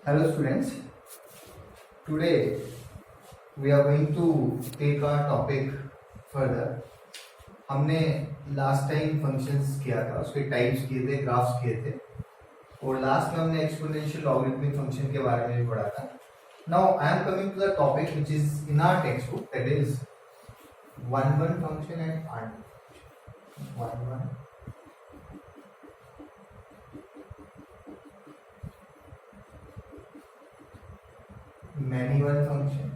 Hello students, today we are going to take our topic further. हमने last time functions किया था, उसके types किए थे, ग्राफ्स किए थे और लास्ट में हमने एक्सपोनेंशियल लॉगरिथमिक फंक्शन के बारे में भी पढ़ा था. Now I am coming to the topic which is in our textbook, that is 1 function and R2. 1 many one function,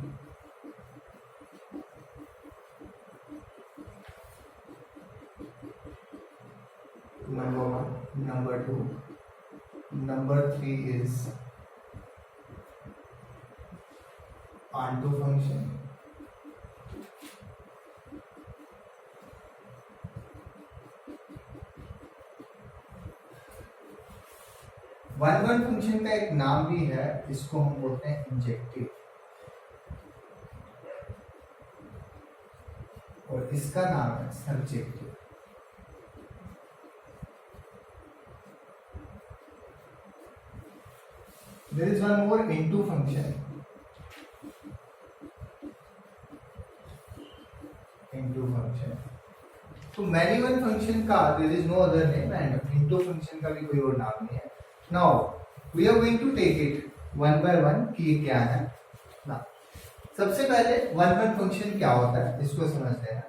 number 1, number 2, number 3 is onto function, one function का एक नाम भी है, इसको हम बोलते हैं इंजेक्टिव और इसका नाम है subjective. There is one more into function. Into function तो मैनी वन फंक्शन का there is no other name and into function का भी कोई और नाम नहीं है. Now we are going to take it one by one कि ये क्या है. ना सबसे पहले वन फंक्शन क्या होता है इसको समझते हैं.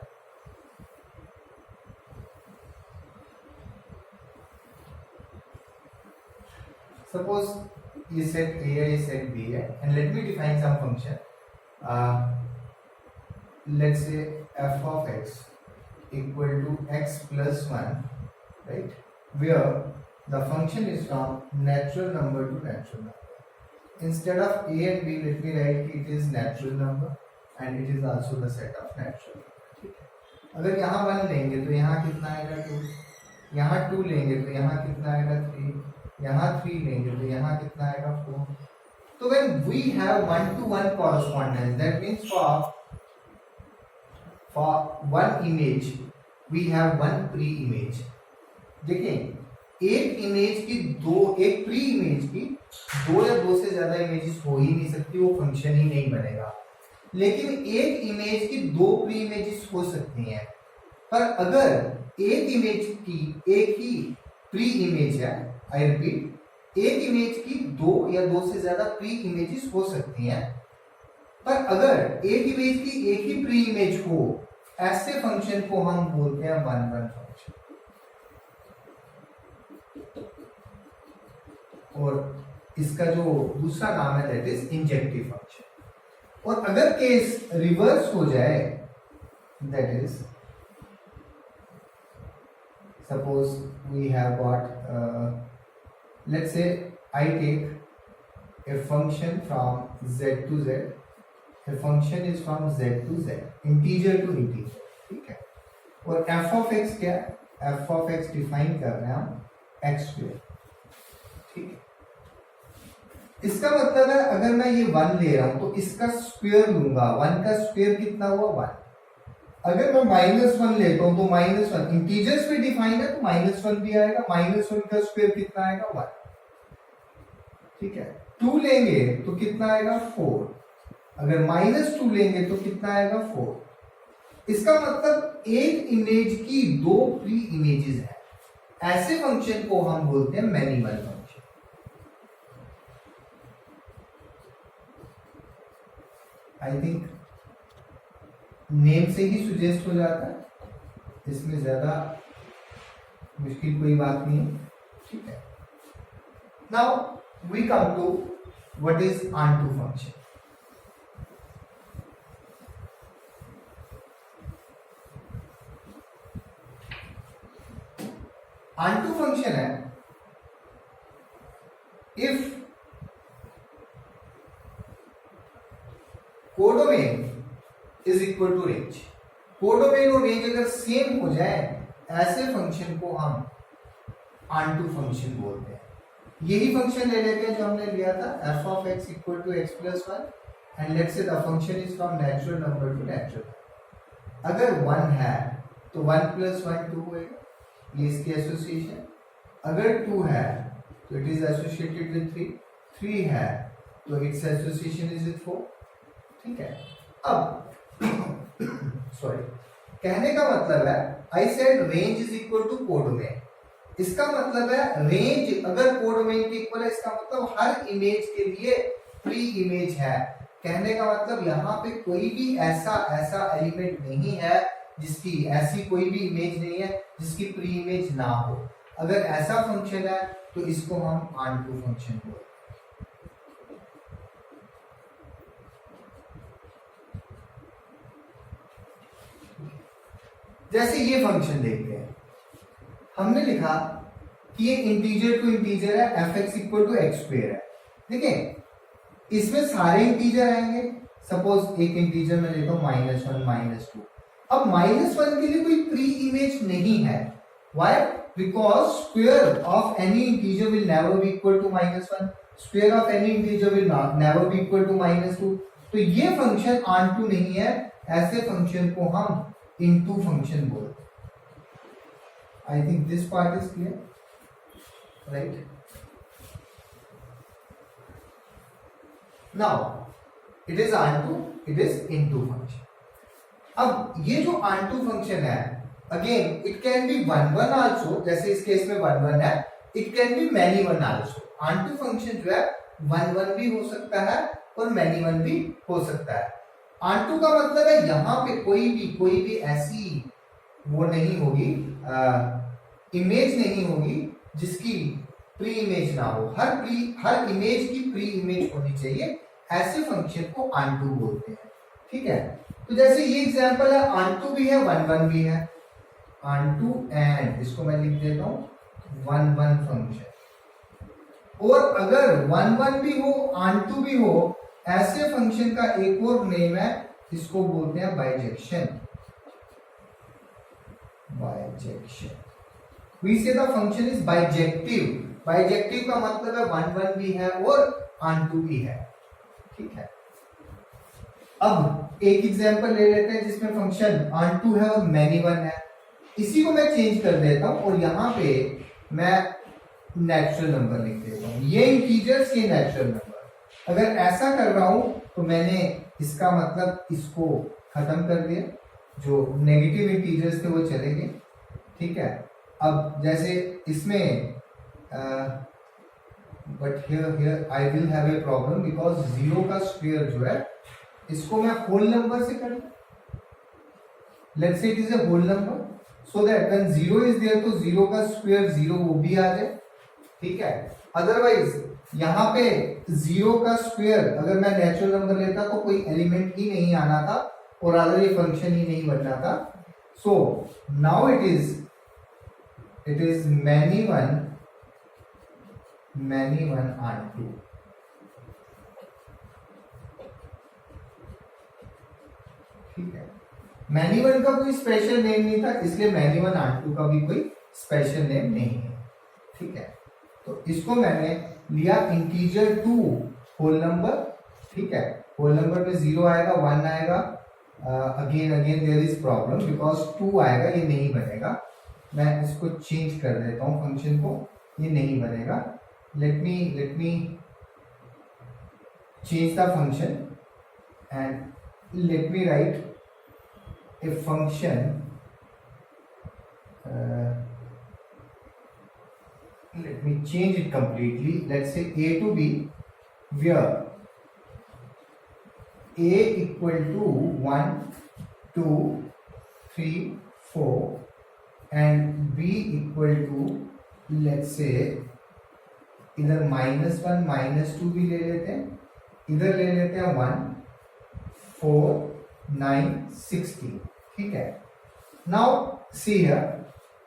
Suppose ये सेट A है, ये सेट B है and let me define some function. Let's say f of x equal to x plus 1, right? Where the function is from natural number to natural number. Instead of a and b, let me write it is natural number and it is also the set of natural number. ठीक है. अगर यहाँ 1 लेंगे तो यहाँ कितना आएगा 2, यहाँ 2 लेंगे तो यहाँ कितना आएगा 3, यहाँ 3 लेंगे तो यहाँ कितना आएगा 4. तो when we have 1-to-1 correspondence, that means for one image we have one pre-image. देखिए एक इमेज की एक प्री इमेज की 2 या 2 से ज्यादा इमेजेस हो ही नहीं सकती, वो फंक्शन ही नहीं बनेगा. लेकिन एक इमेज की 2 प्री इमेजेस हो सकती हैं. पर अगर एक इमेज की एक ही प्री इमेज है, आई रिपीट, एक इमेज की 2 या 2 से ज्यादा प्री इमेजेस हो सकती हैं, पर अगर एक इमेज की एक ही प्री इमेज हो, ऐसे फंक्शन को हम बोलते हैं वन फंक्शन. और इसका जो दूसरा नाम है दैट इज इंजेक्टिव फंक्शन. और अगर केस रिवर्स हो जाए, that is suppose we have got let's say I take a function from z to z. A function is from z to z, integer to integer. ठीक है. और f of x क्या है? f of x define कर रहे हैं हम x square. ठीक है. इसका मतलब है अगर मैं ये 1 ले रहा हूं तो इसका स्क्वायर लूंगा. 1 का स्क्वायर कितना हुआ 1. अगर मैं -1 लेता हूं तो -1 इंटीजर्स पे डिफाइन है तो -1 भी आएगा. -1 का स्क्वायर कितना आएगा 1. ठीक है. 2 लेंगे तो कितना आएगा 4. अगर -2 लेंगे तो कितना आएगा 4. इसका मतलब एक इमेज की 2 प्री इमेजेस है. ऐसे फंक्शन को हम बोलते हैं many one function. I think name से ही सुजेस्ट हो जाता है, इसमें ज्यादा मुश्किल कोई बात नहीं है. ठीक है. Now we come to what is onto function. Onto function है if codomain is equal to range. Codomain और रेंज अगर सेम हो जाए, ऐसे फंक्शन को हम ऑनटू फंक्शन बोलते हैं. यही फंक्शन ले लेते हैं जो हमने लिया था f of x equal to x plus 1 and let's say the function is from natural number to natural. अगर 1 है तो 1 प्लस 1 2 होएगा, ये इसकी एसोसिएशन. अगर 2 है तो इट इज एसोसिएटेड विद 3 है तो इट्स एसोसिएशन इज विथ 4। ठीक है, अब सॉरी, कहने का मतलब है I said range is equal to codomain. इसका मतलब है रेंज अगर कोडोमेन के इक्वल है, इसका मतलब हर इमेज के लिए प्री इमेज है। कहने का मतलब यहाँ पे कोई भी ऐसा एलिमेंट नहीं है जिसकी ऐसी कोई भी इमेज नहीं है जिसकी प्री इमेज ना हो। अगर ऐसा फंक्शन है तो इसको हम ऑनटू फंक्शन बोलते हैं। जैसे ये फंक्शन देखते हैं, हमने लिखा कि ये इंटीजर टू इंटीजर है, f x equal to x square है। देखिए इसमें सारे इंटीजर आएंगे। सपोज एक इंटीजर में लेता हूं -1 -2। अब -1 के लिए कोई प्री इमेज नहीं है। Why? Because square of any integer will never be equal to -1, square of any integer will never be equal to -2। तो ये फंक्शन ऑनटू नहीं है, ऐसे फंक्शन को हम इनटू फंक्शन बोलते हैं। I think this part is clear, right? Now it is onto, it is into function. अब ये जो onto फंक्शन है, again it can be 1 1 also, जैसे इस केस में 1 1 है, it can be many 1 also. onto function जो है 1 1 भी हो सकता है और many 1 भी हो सकता है। onto का मतलब है यहाँ पे कोई भी ऐसी वो नहीं होगी, इमेज नहीं होगी जिसकी प्री इमेज ना हो। हर इमेज की प्री इमेज होनी चाहिए, ऐसे फंक्शन को onto बोलते हैं। ठीक है, तो जैसे ये एग्जांपल है, onto भी है 1 1 भी है। onto एंड इसको मैं लिख देता हूं 1 1 फंक्शन। और अगर 1 1 भी हो onto भी हो, ऐसे फंक्शन का एक और नेम है, इसको बोलते हैं bijection. Bijection, we say the function is bijective। Bijective का मतलब है 1 1 भी है और onto भी है। ठीक है, अब एक एग्जांपल ले लेते हैं जिसमें फंक्शन onto है और many 1 है। इसी को मैं चेंज कर देता हूं और यहां पे मैं नेचुरल नंबर लिख देता हूं। ये इंटीजर्स, ये नेचुरल नंबर। अगर ऐसा कर रहा हूं तो मैंने इसका मतलब इसको खत्म कर दिया, जो नेगेटिव इंटीजर्स थे वो चले गए। ठीक है, अब जैसे इसमें but here I will have a problem, because 0 का स्क्वायर जो है इसको मैं होल नंबर से कर लूं। Let's say it is a whole number, so that when 0 is there तो 0 का स्क्वायर 0 वो भी आ जाए। ठीक है, अदरवाइज यहाँ पे 0 का स्क्वायर अगर मैं नेचुरल नंबर लेता तो कोई एलिमेंट ही नहीं आना था और अगर ये फंक्शन ही नहीं बनना था। So now it is many 1 onto। ठीक है, many 1 का कोई स्पेशल नेम नहीं था, इसलिए many 1 onto का भी कोई स्पेशल नेम नहीं है। ठीक है, तो इसको मैंने लिया इंटीजर टू होल नंबर। ठीक है, होल नंबर में 0 आएगा, 1 आएगा, again there is problem because 2 आएगा, ये नहीं बनेगा। मैं इसको चेंज कर देता हूं फंक्शन को, ये नहीं बनेगा। Let me change the function and let me right a function. let me change it completely. Let's say a to b, where a equal to 1 2 3 4 and b equal to, let's say इधर -1 -2 भी ले लेते हैं, इधर ले लेते हैं 1 4 9 16। ठीक है, नाउ सी हियर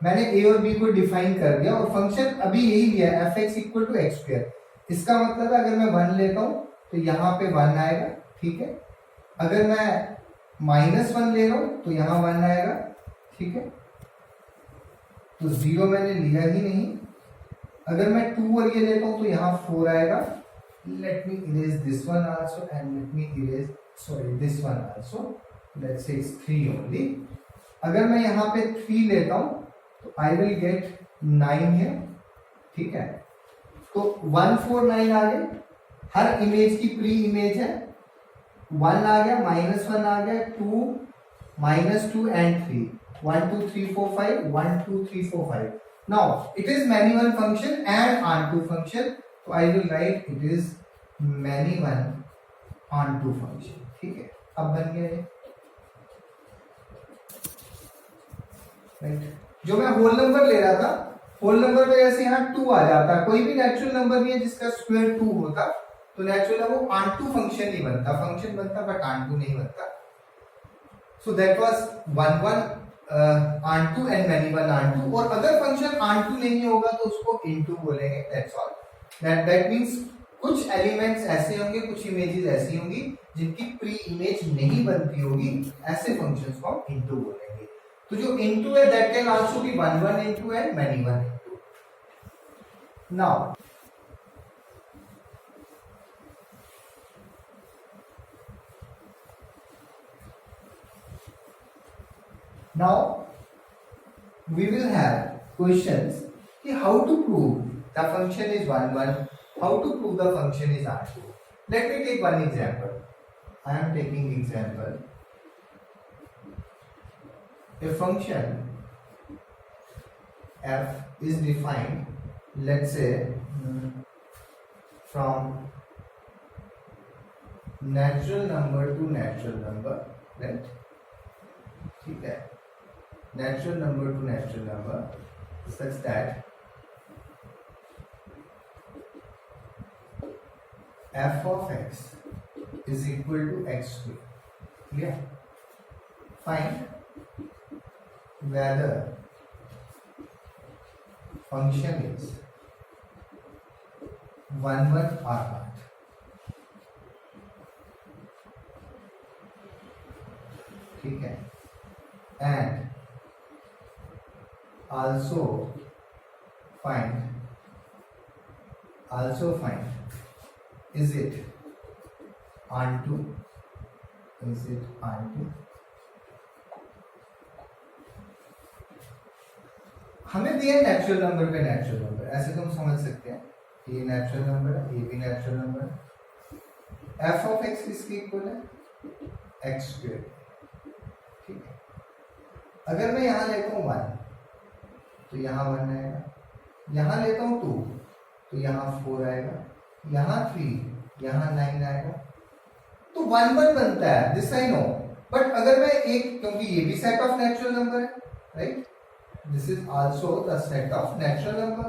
मैंने a और b को डिफाइन कर दिया और फंक्शन अभी यही लिया है f(x = x²। इसका मतलब है अगर मैं 1 लेता हूं तो यहाँ पे 1 आएगा। ठीक है, अगर मैं -1 ले रहा हूं तो यहाँ 1 आएगा। ठीक है, तो 0 मैंने लिया ही नहीं। अगर मैं 2 और ये लेता हूं तो यहाँ 4 आएगा। Let me erase this one also and let me erase this one also. Let's say it's 3 only. अगर मैं यहाँ पे 3 लेता हूं तो आई विल गेट 9 है। ठीक है, तो 1 4 9 आ गए। हर इमेज की प्री इमेज है, 1 आ गया, -1 आ गया, 2, -2 and 3, 1 2 3 4 5, 1 2 3 4 5. Now it is many one function and onto function, so I will write it is many one onto function. ठीक है, अब बन गया ये, राइट. जो मैं होल नंबर ले रहा था, होल नंबर में जैसे यहाँ 2 आ जाता, कोई भी नेचुरल नंबर नहीं है जिसका स्क्वायर 2 होता, तो नेचुरल है वो onto फंक्शन नहीं बनता, फंक्शन बनता बट onto नहीं बनता. So that was 1 1 onto and many one onto. और अगर फंक्शन onto नहीं होगा तो उसको into बोलेंगे. That's all. That means कुछ एलिमेंट्स ऐसे होंगे, कुछ इमेजेस ऐसी होंगी जिनकी प्री इमेज नहीं बनती होगी, ऐसे फंक्शंस को हम into बोलेंगे. तो जो into है that can also be 1 1 into and many one into. Now we will have questions कि how to prove the function is 1 1, how to prove the function is R2. Let me take one example. I am taking example. A function f is defined, let's say from natural number to natural number, right? ठीक है, natural number to natural number such that f of x is equal to x square. Clear? Find whether function is 1 1 or not. ठीक है, and also find is it onto, हमें दिया natural number पे natural number, ऐसे तो हम समझ सकते हैं कि ये नेचुरल नंबर है, ये भी नेचुरल नंबर है. एफ ऑफ एक्स किसके इक्वल है? X square. ठीक है, अगर मैं यहां लेता हूं 1 तो यहां 1 आएगा, यहां लेता हूं 2 तो यहां 4 आएगा, यहां 3, यहां 9 आएगा, तो 1 1 बनता है, दिस आई नो. बट अगर मैं एक, क्योंकि ये भी सेट ऑफ नेचुरल नंबर है, right, this is also the set of natural number.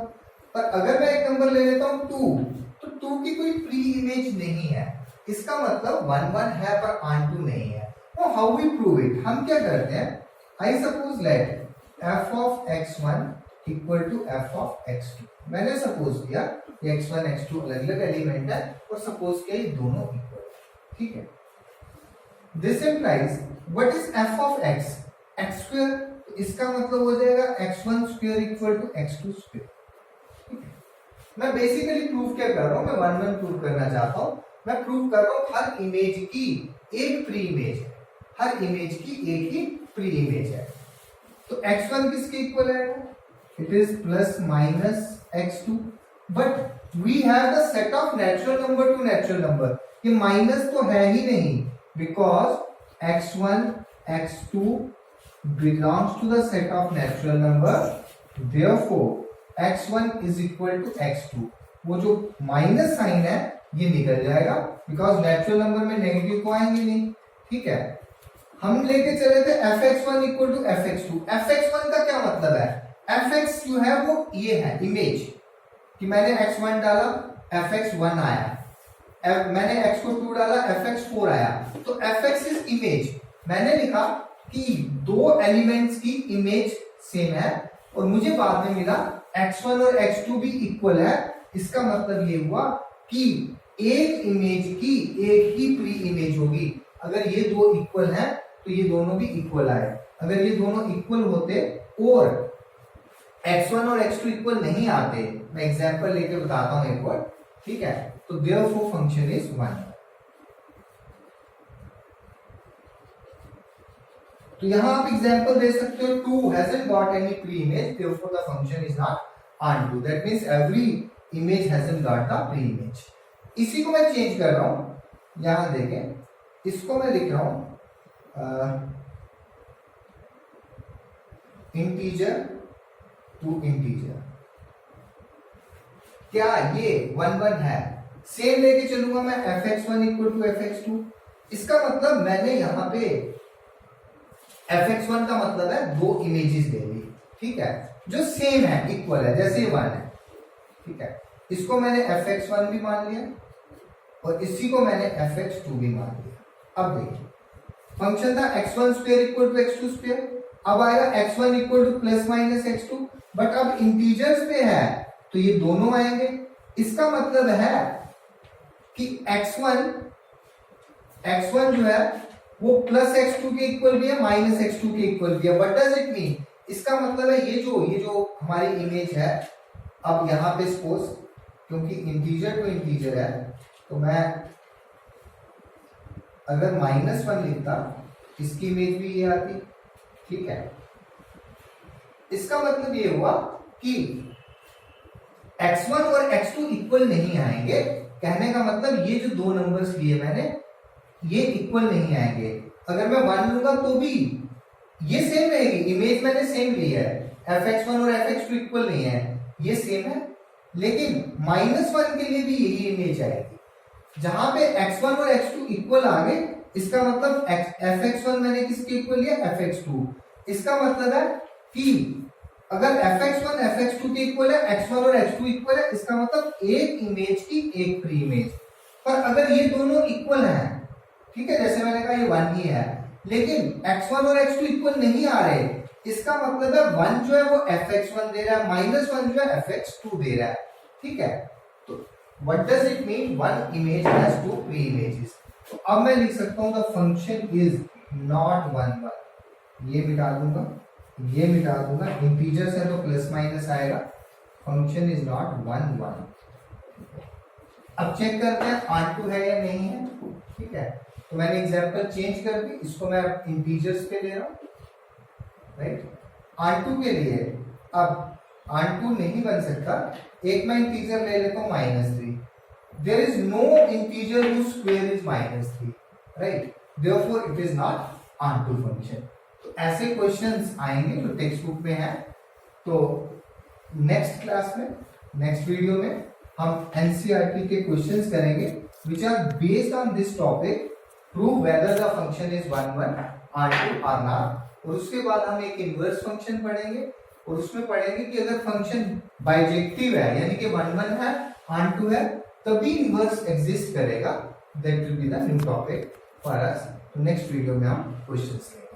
पर अगर मैं एक नंबर ले लेता हूं 2, तो 2 की कोई प्री इमेज नहीं है, इसका मतलब 1 1 है पर onto नहीं है. तो हाउ वी प्रूव इट? हम क्या करते हैं, I suppose let f of x1 equal to f of x2. मैंने सपोज किया कि x1 x2 अलग अलग एलिमेंट है और सपोज किया ये दोनों इक्वल. ठीक है, this implies what is f of x? x square. तो इसका मतलब हो जाएगा x1 square equal to x2 square. ठीक है, मैं बेसिकली प्रूफ क्या कर रहा हूं, मैं 1 1 प्रूव करना चाहता हूं. मैं प्रूव कर रहा हूं हर इमेज की एक प्री इमेज है, हर इमेज की एक ही प्री इमेज है. तो x1 किसके इक्वल है? It is plus minus x2. But we have the set of natural number to natural number. ये माइनस तो है ही नहीं, because x1 x2 belongs to the set of natural number. Therefore x1 is equal to x2. वो जो minus sign है ये निकल जाएगा, बिकॉज नेचुरल नंबर में नेगेटिव को आएंगे नहीं. ठीक है, हम लेके चले थे fx1 equal to fx2. fx1 का क्या मतलब है? fx जो है वो ये है इमेज, कि मैंने x1 डाला fx1 आया, मैंने x को 2 डाला fx4 आया. तो fx इज इमेज. मैंने लिखा कि दो एलिमेंट्स की इमेज सेम है और मुझे बाद में मिला x1 और x2 भी इक्वल है. इसका मतलब ये हुआ कि एक इमेज की एक ही प्री इमेज होगी. अगर ये दो इक्वल हैं तो ये दोनों भी इक्वल आए. अगर ये दोनों इक्वल होते और x1 और x2 इक्वल नहीं आते, मैं एग्जांपल लेके बताता हूं एक बार. ठीक है, तो देयरफॉर फंक्शन इज 1. तो यहां आप एग्जांपल दे सकते हो 2 hasn't got any pre-image, therefore the function is not onto. That means every image hasn't got the pre-image. इसी को मैं चेंज कर रहा हूं, यहां देखें, इसको मैं लिख रहा हूं इंटीजर टू इंटीजर। क्या ये 1 1 है? सेम लेके चलूंगा मैं fx1 इक्वल टू fx2। इसका मतलब मैंने यहां पे fx1 का मतलब है दो इमेजेस ले ली, ठीक है, जो सेम है, इक्वल है, जैसे 1 है, ठीक है। इसको मैंने fx1 भी मान लिया और इसी को मैंने fx2 भी मान लिया। अब देखिए फंक्शन था x1 square equal to x2 square, अब आएगा x1 equal two plus minus x2, but अब इंटीजर्स पे है तो ये दोनों आएंगे। इसका मतलब है कि x1 जो है वो प्लस x2 के इक्वल भी है, माइनस x2 के इक्वल भी है। What does it mean? इसका मतलब है ये जो हमारी इमेज है, अब यहां पे सपोज क्योंकि इंटीजर टू इंटीजर है तो मैं अगर -1 लिखता इसकी इमेज भी ये आती, ठीक है। इसका मतलब ये हुआ कि x1 और x2 इक्वल नहीं आएंगे। कहने का मतलब ये जो दो नंबर्स लिए मैंने ये इक्वल नहीं आएंगे। अगर मैं 1 लूंगा तो भी ये सेम रहेगी, इमेज मैंने सेम ली है, fx1 और fx2 इक्वल नहीं है, ये सेम है, लेकिन -1 के लिए भी यही इमेज आएगी। जहां पे x1 और x2 इक्वल आ गए, इसका मतलब fx1 मैंने किसके इक्वल लिया? fx2। इसका मतलब है कि अगर fx1 fx2 के इक्वल है, x1 और x2 इक्वल है, इसका मतलब एक इमेज की एक प्री इमेज। पर अगर ये दोनों इक्वल हैं, ठीक है, जैसे मैंने कहा ये 1 ही है, लेकिन x1 और x2 इक्वल नहीं आ रहे, इसका मतलब है 1 जो है वो fx1 दे रहा है, -1 जो है fx2 दे रहा है, ठीक है। तो what does it mean? One image has two pre images. तो अब मैं लिख सकता हूं द फंक्शन इज नॉट 1 1। ये मिटा दूंगा, ये मिटा दूंगा, इंटीजर्स है तो प्लस माइनस आएगा, फंक्शन इज नॉट 1 1। अब चेक करते हैं R2 है या नहीं है, ठीक है। तो मैंने एग्जांपल चेंज कर दी, इसको मैं इंटीजर्स पे ले रहा हूं, राइट। R2 के लिए अब R2 नहीं बन सकता, एक मैं इंटीजर ले लेता हूं -3। There is no integer whose square is -3, right, therefore it is not R2 function. तो ऐसे क्वेश्चंस आएंगे जो टेक्स्ट बुक में है। तो नेक्स्ट क्लास में, नेक्स्ट वीडियो में हम एनसीईआरटी के क्वेश्चंस करेंगे which are based on this topic, prove whether the function is 1 1 R2 or not। और उसके बाद हम एक इनवर्स फंक्शन पढ़ेंगे और उसमें पढ़ेंगे कि अगर फंक्शन बाइजेक्टिव है, यानी कि 1 1 है, R2 है, तभी इनवर्स एग्जिस्ट करेगा। That will be the new topic for us. तो नेक्स्ट वीडियो में हम क्वेश्चंस लेंगे।